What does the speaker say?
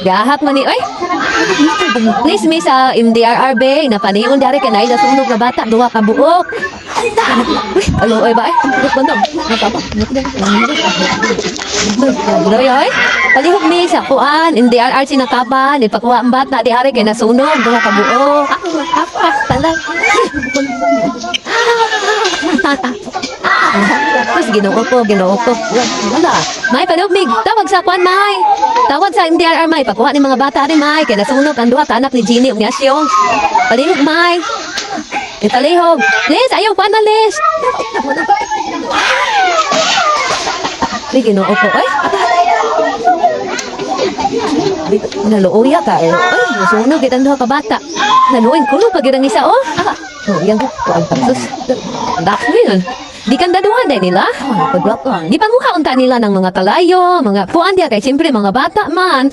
Gahap man ni, ay. Please, miss, MDRRB, napaniyon dari ka na sunog na bata, duha ka buok. Uy, alo, ay ba, ay. Buok bantong. Loy, ay. Palihog, miss, kuan, MDRR sinakaban, ipakuha ang bata, di hari ka na sunog, duha ka buok. Talag. Tapos ginoo ko. Wala. May palugmig. Tawag sa kwan, May. Tawag sa MDRR, May. Pakuha ni mga bata rin, May. Kaya nasunog ang duha ka anak ni Ginny ug ni Asyong. Palihog, May. Italihog. Liz, ayaw kwan na, Liz. Ay, ginoo ko. Ay. Naluoya ka. Ay, nasunog itang duha ka bata. Naluoy, kulo pag yun ang isa, oh. Oh, yan ko. Ang tapos. Dako yun. Di kan daduhan din nila. Di panguhaon ta nila ng mga kalayo, mga kuan diya kay siyempre mga bata man.